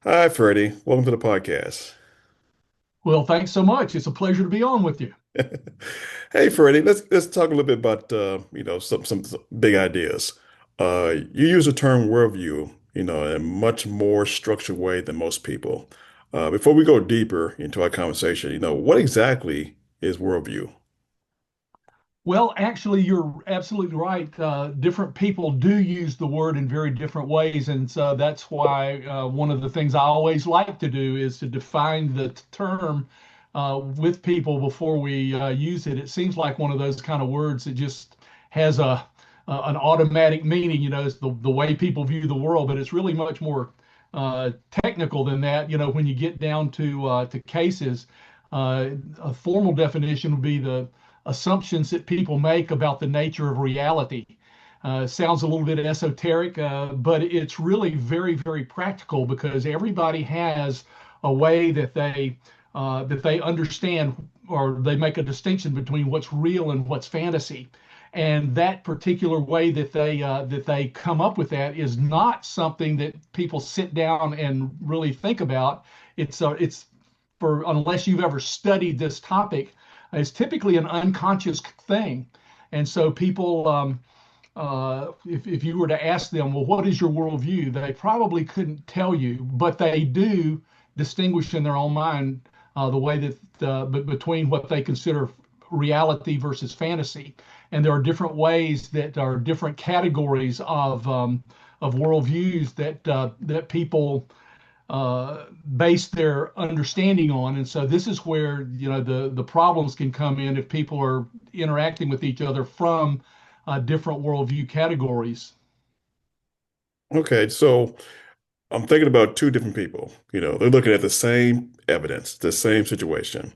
Hi, Freddie. Welcome to the podcast. Well, thanks so much. It's a pleasure to be on with you. Hey, Freddie. Let's talk a little bit about some big ideas. You use the term worldview, in a much more structured way than most people. Before we go deeper into our conversation, what exactly is worldview? Well, actually, you're absolutely right. Different people do use the word in very different ways. And so that's why one of the things I always like to do is to define the term with people before we use it. It seems like one of those kind of words that just has an automatic meaning, it's the way people view the world, but it's really much more technical than that. When you get down to cases, a formal definition would be the assumptions that people make about the nature of reality. Sounds a little bit esoteric, but it's really very, very practical because everybody has a way that they understand or they make a distinction between what's real and what's fantasy. And that particular way that they come up with that is not something that people sit down and really think about. It's for unless you've ever studied this topic, it's typically an unconscious thing. And so people, if you were to ask them, well, what is your worldview? They probably couldn't tell you, but they do distinguish in their own mind the way that between what they consider reality versus fantasy. And there are different ways that are different categories of worldviews that people base their understanding on. And so this is where the problems can come in if people are interacting with each other from different worldview categories. Okay, so I'm thinking about two different people. They're looking at the same evidence, the same situation,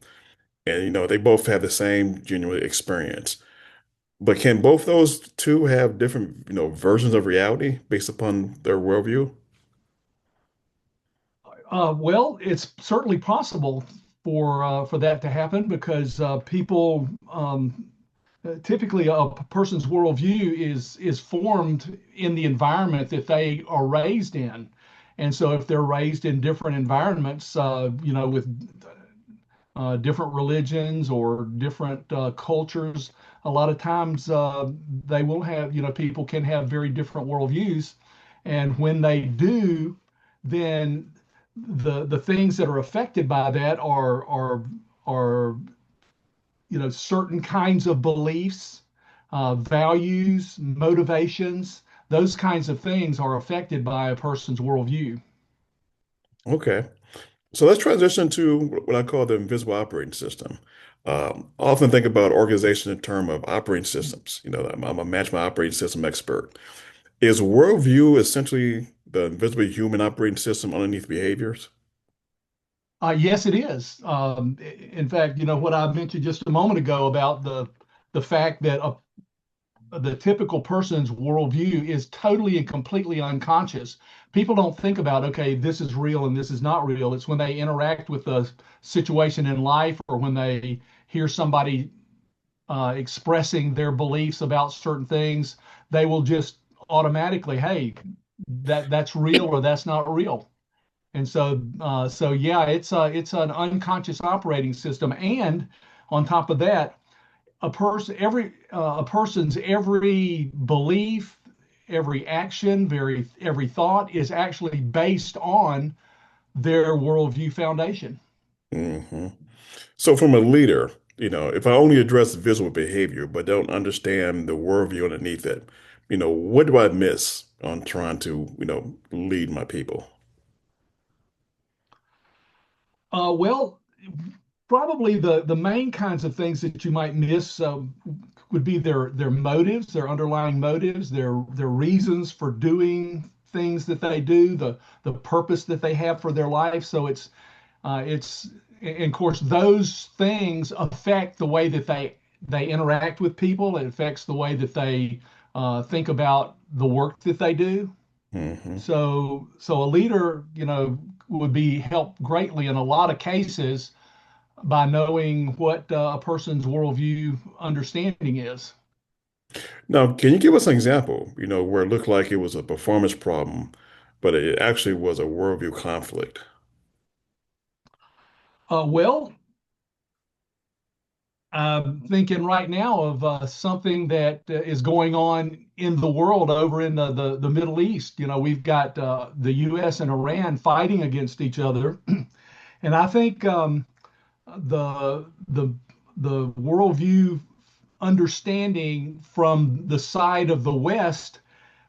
and they both have the same genuine experience. But can both those two have different, versions of reality based upon their worldview? Well, it's certainly possible for that to happen because people typically a person's worldview is formed in the environment that they are raised in. And so if they're raised in different environments, with different religions or different cultures, a lot of times they will have, people can have very different worldviews. And when they do, then the things that are affected by that are certain kinds of beliefs, values, motivations. Those kinds of things are affected by a person's worldview. Okay. So let's transition to what I call the invisible operating system. I often think about organization in terms of operating systems. I'm a management operating system expert. Is worldview essentially the invisible human operating system underneath behaviors? Yes, it is. In fact, what I mentioned just a moment ago about the fact that the typical person's worldview is totally and completely unconscious. People don't think about, okay, this is real and this is not real. It's when they interact with a situation in life or when they hear somebody expressing their beliefs about certain things, they will just automatically, hey, that's real or that's not real. And so yeah, it's an unconscious operating system. And on top of that, a person's every belief, every action, every thought is actually based on their worldview foundation. hmm So from a leader, if I only address visual behavior but don't understand the worldview underneath it, what do I miss on trying to, lead my people? Well, probably the main kinds of things that you might miss would be their motives, their underlying motives, their reasons for doing things that they do, the purpose that they have for their life. So it's and of course those things affect the way that they interact with people. It affects the way that they think about the work that they do. hmm So a leader, would be helped greatly in a lot of cases by knowing what a person's worldview understanding is. Now, can you give us an example, where it looked like it was a performance problem, but it actually was a worldview conflict. Well, I'm thinking right now of something that is going on in the world over in the Middle East. You know, we've got the U.S. and Iran fighting against each other, and I think the the the worldview understanding from the side of the West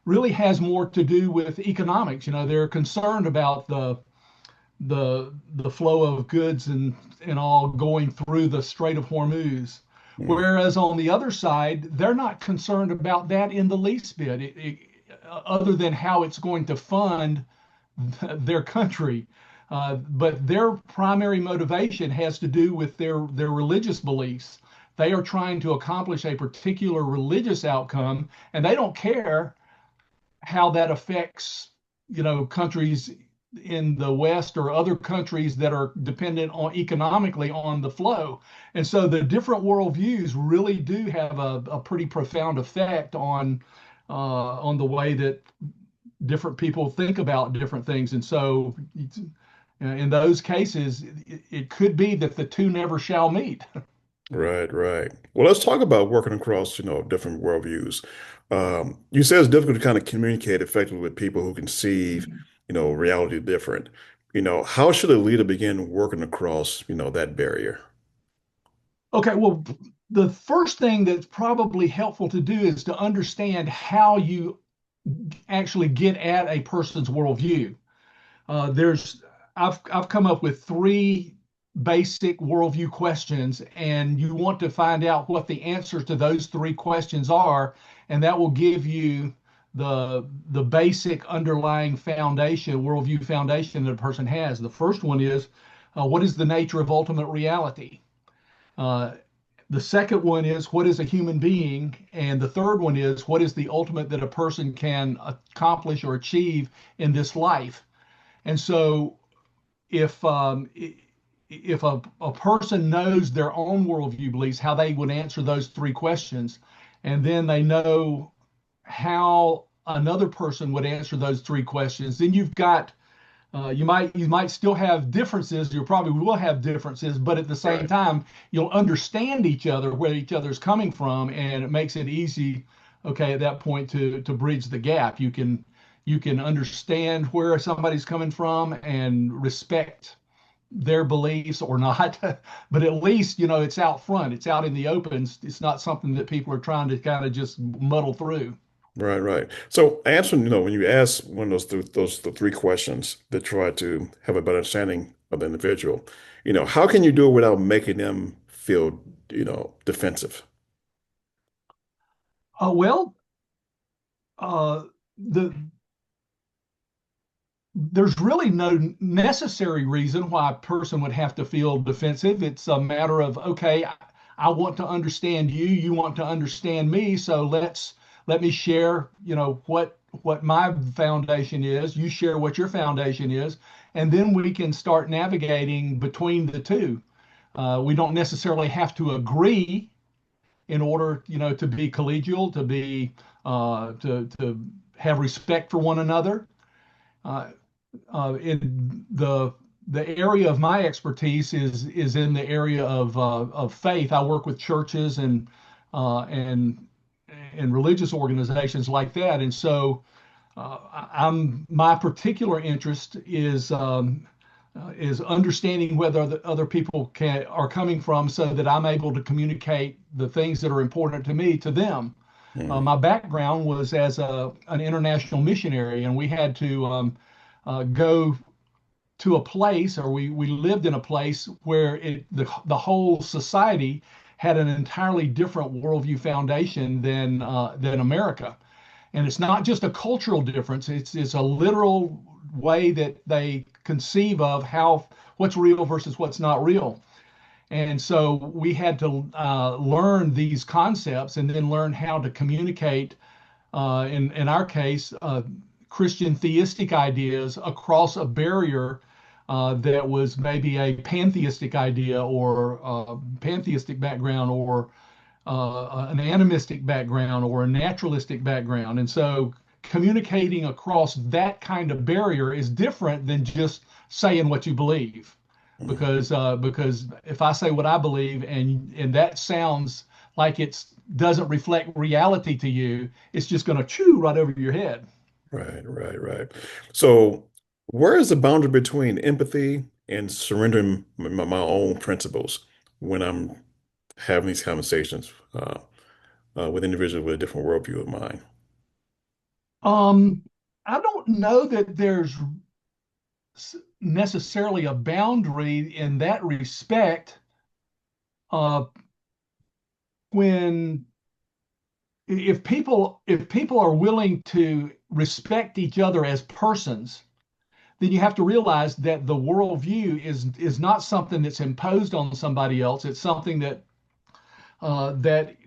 really has more to do with economics. You know, they're concerned about the flow of goods and all going through the Strait of Hormuz. Mm, Whereas on the other side, they're not concerned about that in the least bit, other than how it's going to fund their country. But their primary motivation has to do with their religious beliefs. They are trying to accomplish a particular religious outcome, and they don't care how that affects, countries in the West or other countries that are dependent on economically on the flow. And so the different worldviews really do have a pretty profound effect on the way that different people think about different things. And so in those cases, it could be that the two never shall meet. right, right. Well, let's talk about working across, different worldviews. You said it's difficult to kind of communicate effectively with people who conceive, reality different. How should a leader begin working across, that barrier? Okay, well, the first thing that's probably helpful to do is to understand how you actually get at a person's worldview. There's I've come up with three basic worldview questions, and you want to find out what the answers to those three questions are, and that will give you the basic underlying foundation, worldview foundation that a person has. The first one is what is the nature of ultimate reality? Uh, the second one is what is a human being? And the third one is what is the ultimate that a person can accomplish or achieve in this life? And so if if a person knows their own worldview beliefs, how they would answer those three questions, and then they know how another person would answer those three questions, then you've got you might still have differences. You probably will have differences, but at the same Right. time, you'll understand each other, where each other's coming from, and it makes it easy, okay, at that point to bridge the gap. You can understand where somebody's coming from and respect their beliefs or not, but at least it's out front, it's out in the open. It's not something that people are trying to kind of just muddle through. Right, right. So answering, when you ask one of those the three questions that try to have a better understanding of the individual, how can you do it without making them feel, defensive? Well, uh, the there's really no necessary reason why a person would have to feel defensive. It's a matter of, okay, I want to understand you, you want to understand me, so let me share, what my foundation is, you share what your foundation is, and then we can start navigating between the two. We don't necessarily have to agree in order, to be collegial, to have respect for one another. Uh, in the area of my expertise is in the area of faith. I work with churches uh, and and religious organizations like that, and so I'm my particular interest is understanding whether the other people are coming from, so that I'm able to communicate the things that are important to me to them. Mm, My background was as an international missionary, and we had to go to a place, or we lived in a place where the whole society had an entirely different worldview foundation than America. And it's not just a cultural difference; it's a literal way that they conceive of how what's real versus what's not real. And so we had to learn these concepts and then learn how to communicate in our case, Christian theistic ideas across a barrier that was maybe a pantheistic idea, or pantheistic background, or an animistic background, or a naturalistic background. And so communicating across that kind of barrier is different than just saying what you believe. Mhm. Because if I say what I believe and that sounds like it's doesn't reflect reality to you, it's just going to chew right over your head. Right, right, right. So, where is the boundary between empathy and surrendering my own principles when I'm having these conversations with individuals with a different worldview of mine? Um, I don't know that there's necessarily a boundary in that respect. Uh, when if people are willing to respect each other as persons, then you have to realize that the worldview is not something that's imposed on somebody else. It's something that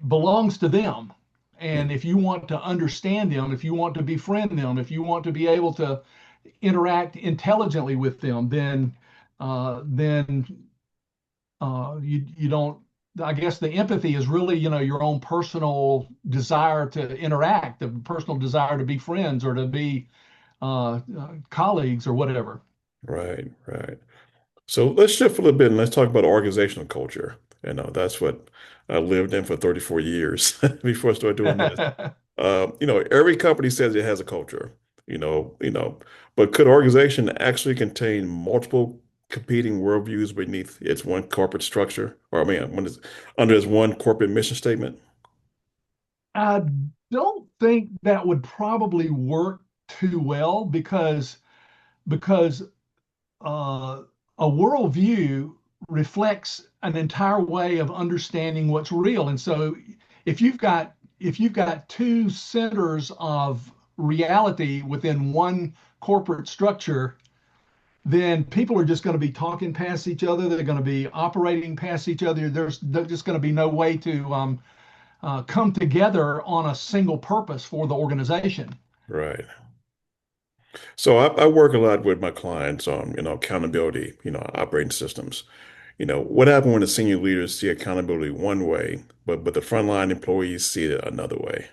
belongs to them. And if you want to understand them, if you want to befriend them, if you want to be able to interact intelligently with them, then you don't. I guess the empathy is really, your own personal desire to interact, the personal desire to be friends or to be colleagues or whatever. Right, right. So let's shift a little bit and let's talk about organizational culture. That's what I lived in for 34 years before I started doing this. Every company says it has a culture, but could organization actually contain multiple competing worldviews beneath its one corporate structure? Or I mean, when it's under its one corporate mission statement? I don't think that would probably work too well because uh, a worldview reflects an entire way of understanding what's real. And so if you've got if you've got two centers of reality within one corporate structure, then people are just going to be talking past each other. They're going to be operating past each other. There's just going to be no way to come together on a single purpose for the organization. Right. So I work a lot with my clients on, accountability, operating systems. What happened when the senior leaders see accountability one way, but the frontline employees see it another way?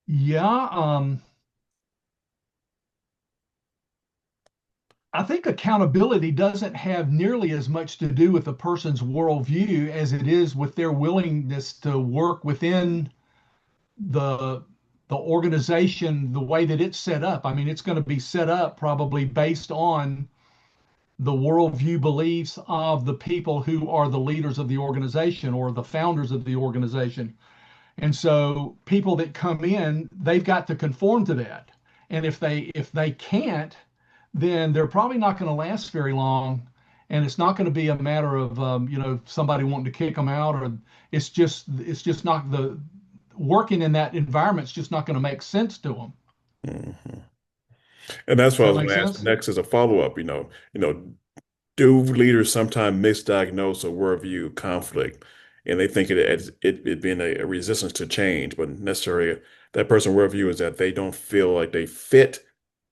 Yeah, I think accountability doesn't have nearly as much to do with a person's worldview as it is with their willingness to work within the the organization the way that it's set up. I mean, it's going to be set up probably based on the worldview beliefs of the people who are the leaders of the organization or the founders of the organization. And so people that come in, they've got to conform to that. And if they can't, then they're probably not going to last very long. And it's not going to be a matter of somebody wanting to kick them out, or it's just not the working in that environment's just not going to make sense to them. Mhm. And that's Does what I that was make going to ask sense? next as a follow-up. Do leaders sometimes misdiagnose a worldview conflict, and they think it being a resistance to change, but necessarily that person's worldview is that they don't feel like they fit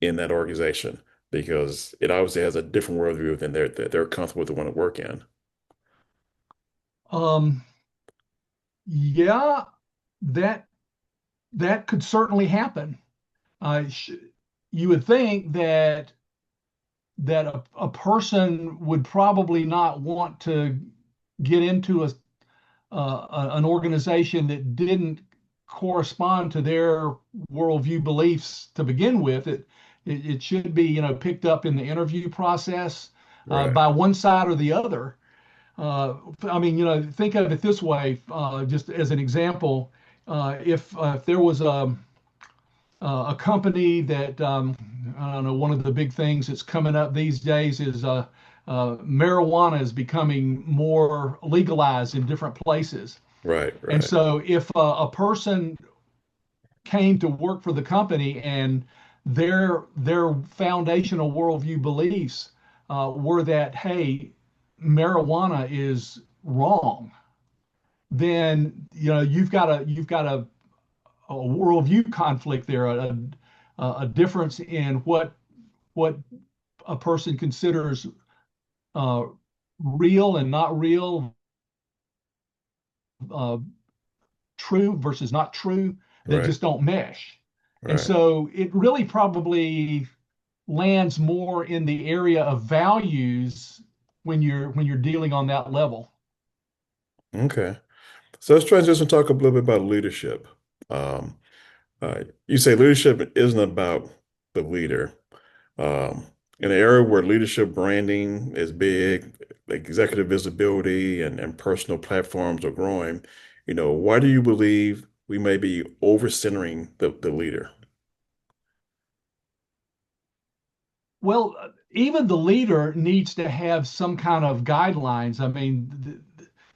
in that organization because it obviously has a different worldview than they're comfortable with the one to work in. Um, yeah, that that could certainly happen. Uh, sh you would think that a person would probably not want to get into an organization that didn't correspond to their worldview beliefs to begin with. It should be picked up in the interview process Right, by one side or the other. I mean, think of it this way, just as an example. If there was a company that I don't know, one of the big things that's coming up these days is marijuana is becoming more legalized in different places. right, And right, so if a person came to work for the company and their foundational worldview beliefs were that, hey, marijuana is wrong, then you've got a worldview conflict there, a difference in what a person considers uh, real and not real, uh, true versus not true. that Right. just don't mesh. And Right. so it really probably lands more in the area of values when you're dealing on that level. Okay. So let's transition and talk a little bit about leadership. Um, you say leadership isn't about the leader. In an era where leadership branding is big, executive visibility and personal platforms are growing, why do you believe we may be over-centering the leader? Well, even the leader needs to have some kind of guidelines. I mean,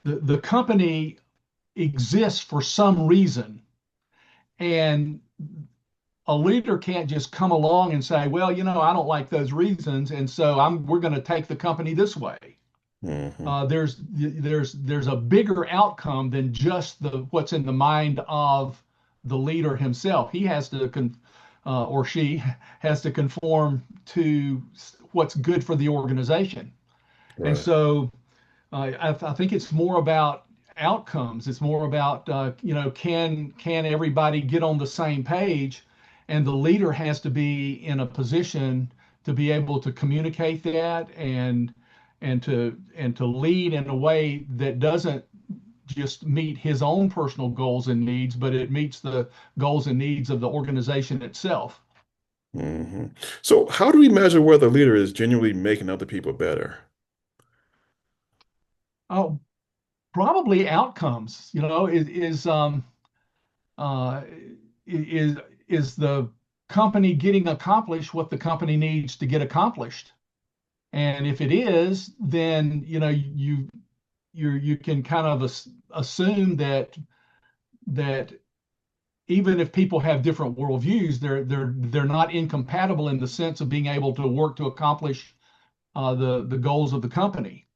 the company exists for some reason, and a leader can't just come along and say, "Well, I don't like those reasons, and so we're going to take the company this way." Hmm. There's a bigger outcome than just the what's in the mind of the leader himself. He has to or she has to conform to what's good for the organization. And Right. so I think it's more about outcomes. It's more about can everybody get on the same page, and the leader has to be in a position to be able to communicate that and to lead in a way that doesn't just meet his own personal goals and needs, but it meets the goals and needs of the organization itself. Hmm. So how do we measure whether a leader is genuinely making other people better? Oh, probably outcomes. Uh, is is the company getting accomplished what the company needs to get accomplished? And if it is, then you can kind of assume that even if people have different worldviews, they're not incompatible in the sense of being able to work to accomplish the goals of the company.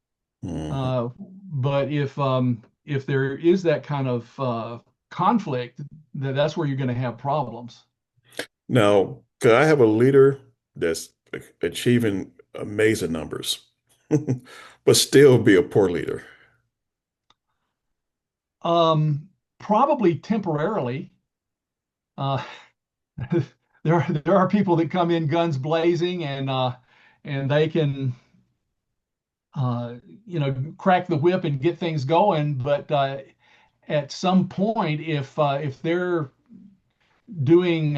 Hmm. Uh, but if there is that kind of conflict, that's where you're going to have problems. Now, could I have a leader that's achieving amazing numbers, but still be a poor leader? Probably temporarily. Uh, there are people that come in guns blazing and they can uh, crack the whip and get things going. But at some point, if they're doing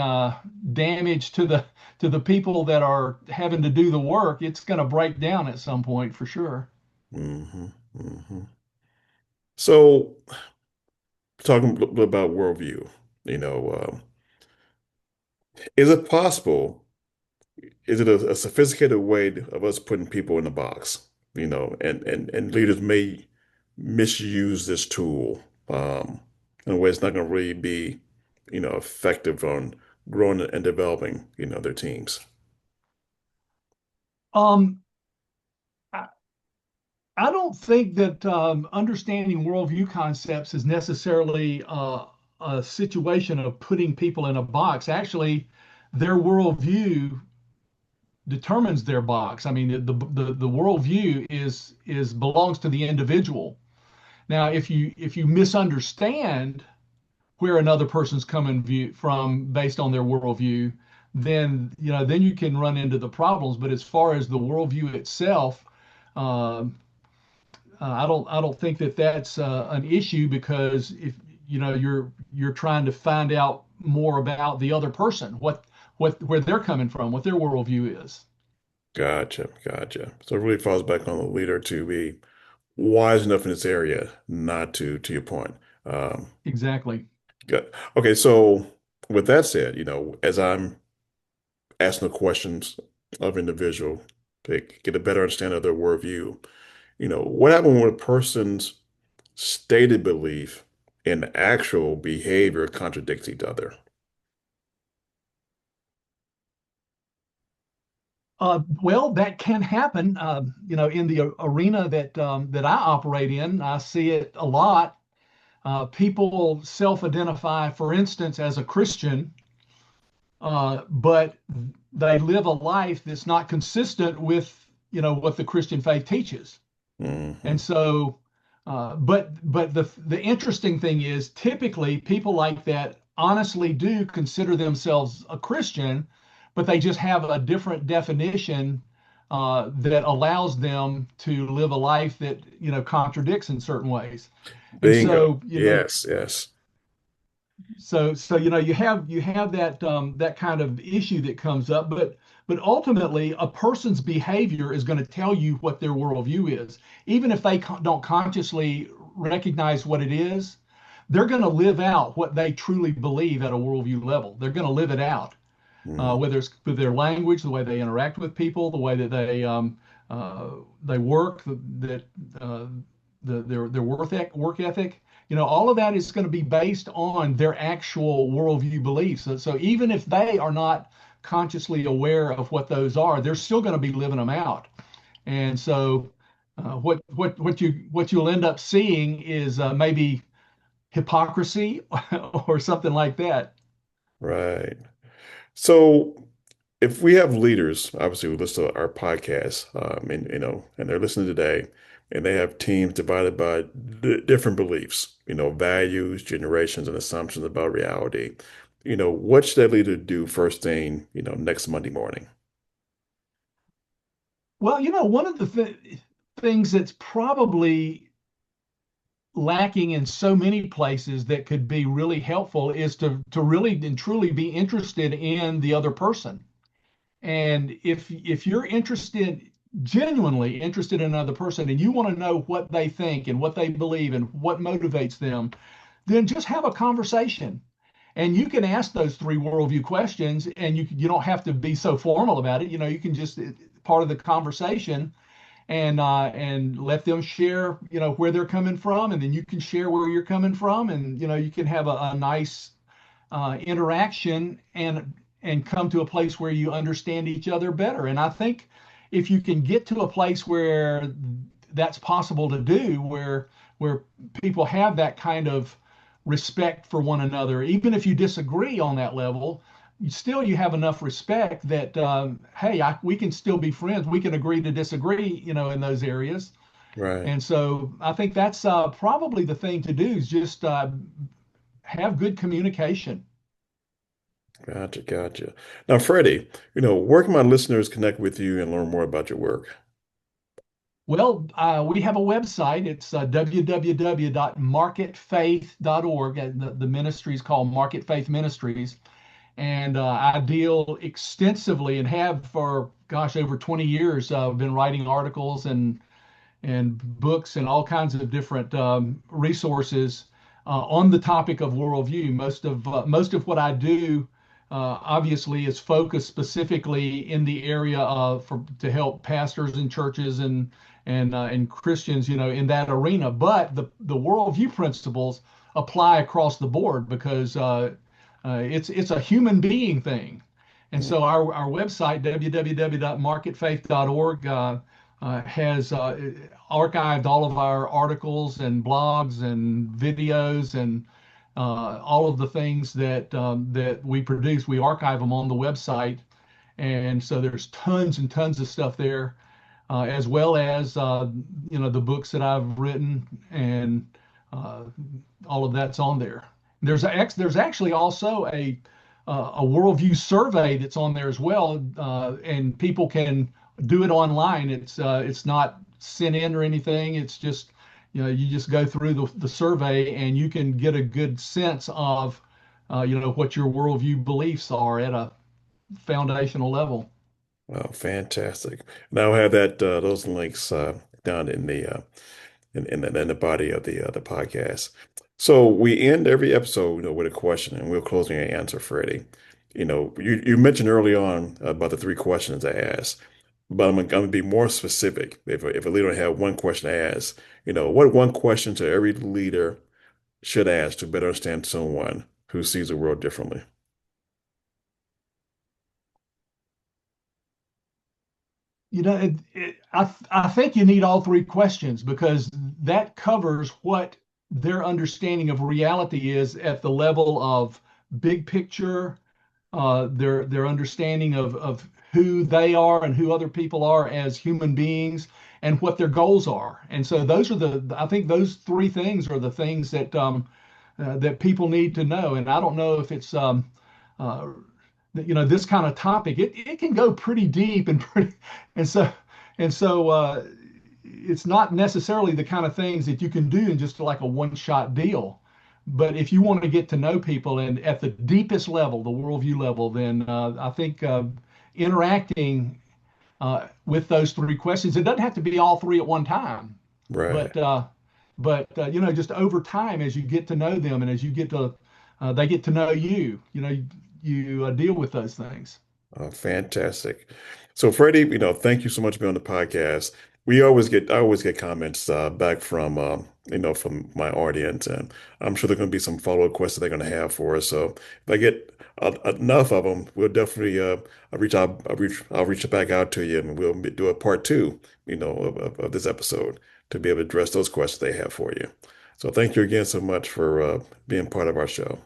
damage to the people that are having to do the work, it's going to break down at some point for sure. Hmm. Hmm. So, talking a little bit about worldview, you know, is it possible? Is it a sophisticated way of us putting people in a box? And leaders may misuse this tool in a way it's not going to really be, effective on growing and developing, their teams. Um, I, I don't think that understanding worldview concepts is necessarily a situation of putting people in a box. Actually, their worldview determines their box. I mean, the worldview is belongs to the individual. Now, if you misunderstand where another person's coming view from based on their worldview, then you can run into the problems. But as far as the worldview itself, um, I don't think that that's an issue because if you're trying to find out more about the other person, what where they're coming from, what their worldview is. Gotcha, gotcha. So it really falls back on the leader to be wise enough in this area not to your point. Um, Exactly. Good. Okay, so with that said, as I'm asking the questions of individual to get a better understanding of their worldview, what happened when a person's stated belief and actual behavior contradicts each other? Well, that can happen. In the arena that I operate in, I see it a lot. People self-identify, for instance, as a Christian, but they live a life that's not consistent with what the Christian faith teaches. Hmm. And so, but the interesting thing is, typically people like that honestly do consider themselves a Christian, but they just have a different definition that allows them to live a life that, contradicts in certain ways. And Bingo. so, Yes, yes. you have that kind of issue that comes up, but ultimately a person's behavior is going to tell you what their worldview is. Even if they don't consciously recognize what it is, they're going to live out what they truly believe at a worldview level. They're going to live it out, Mm, whether it's with their language, the way they interact with people, the way that uh, they work, that uh, their work ethic. All of that is going to be based on their actual worldview beliefs. So even if they are not consciously aware of what those are, they're still going to be living them out. And so what you'll end up seeing is maybe hypocrisy or something like that. right. So if we have leaders, obviously who listen to our podcast, and and they're listening today, and they have teams divided by different beliefs, values, generations, and assumptions about reality. What should that leader do first thing, next Monday morning? Well, one of the things that's probably lacking in so many places that could be really helpful is to really and truly be interested in the other person. And if you're interested, genuinely interested in another person, and you want to know what they think and what they believe and what motivates them, then just have a conversation. And you can ask those three worldview questions, and you don't have to be so formal about it. You can just part of the conversation and let them share, where they're coming from, and then you can share where you're coming from, and you can have a nice interaction and come to a place where you understand each other better. And I think if you can get to a place where that's possible to do, where people have that kind of respect for one another, even if you disagree on that level, you have enough respect that hey, we can still be friends. We can agree to disagree, in those areas. Right. And so I think that's probably the thing to do is just have good communication. Gotcha, gotcha. Now, Freddie, where can my listeners connect with you and learn more about your work? Well, we have a website. It's www.marketfaith.org. And the ministry is called Market Faith Ministries. And I deal extensively and have for, gosh, over 20 years. Been writing articles and books and all kinds of different resources on the topic of worldview. Most of what I do, obviously, is focused specifically in the area of to help pastors and churches and Christians, in that arena. But the worldview principles apply across the board because it's a human being thing. And Mm, so our website, www.marketfaith.org, has archived all of our articles and blogs and videos and all of the things that we produce. We archive them on the website, and so there's tons and tons of stuff there, as well as the books that I've written, and uh, all of that's on there. There's actually also a worldview survey that's on there as well, and people can do it online. It's not sent in or anything. It's just you just go through the survey and you can get a good sense of what your worldview beliefs are at a foundational level. wow, fantastic. And I'll have that those links down in the in the body of the podcast. So we end every episode, with a question, and we'll close with your answer, Freddie. You mentioned early on about the three questions I asked, but I'm gonna be more specific. If a leader had one question to ask, what one question to every leader should ask to better understand someone who sees the world differently? I think you need all three questions because that covers what their understanding of reality is at the level of big picture, their understanding of who they are and who other people are as human beings and what their goals are. And so I think those three things are the things that that people need to know. And I don't know if it's uh, this kind of topic. It can go pretty deep and pretty, and so and so it's not necessarily the kind of things that you can do in just like a one-shot deal. But if you want to get to know people and at the deepest level, the worldview level, then I think interacting with those three questions, it doesn't have to be all three at one time, Right. but just over time, as you get to know them and as you get to, they get to know you, you deal with those things. Fantastic. So Freddie, thank you so much for being on the podcast. I always get comments back from from my audience, and I'm sure there's going to be some follow-up questions they're going to have for us. So if I get enough of them, we'll definitely I'll reach back out to you, and we'll do a part two, of this episode to be able to address those questions they have for you. So thank you again so much for being part of our show.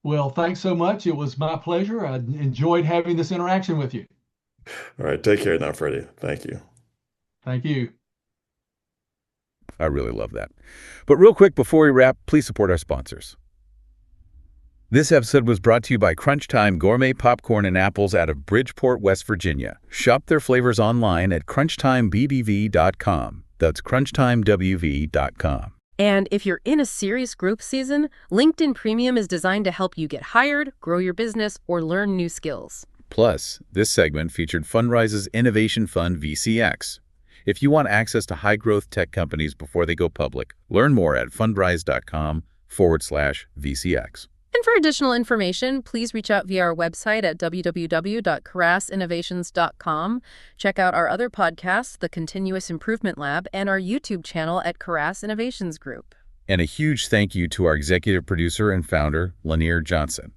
Well, thanks so much. It was my pleasure. I enjoyed having this interaction with you. All right, take care now, Freddie. Thank you. Thank you. I really love that. But real quick before we wrap, please support our sponsors. This episode was brought to you by Crunch Time Gourmet Popcorn and Apples out of Bridgeport, West Virginia. Shop their flavors online at crunchtimebvv.com. That's crunchtimewv.com. And if you're in a serious growth season, LinkedIn Premium is designed to help you get hired, grow your business, or learn new skills. Plus, this segment featured Fundrise's Innovation Fund VCX. If you want access to high-growth tech companies before they go public, learn more at fundrise.com/VCX. And for additional information, please reach out via our website at www.carassinnovations.com. Check out our other podcasts, The Continuous Improvement Lab, and our YouTube channel at Caras Innovations Group. And a huge thank you to our executive producer and founder, Lanier Johnson.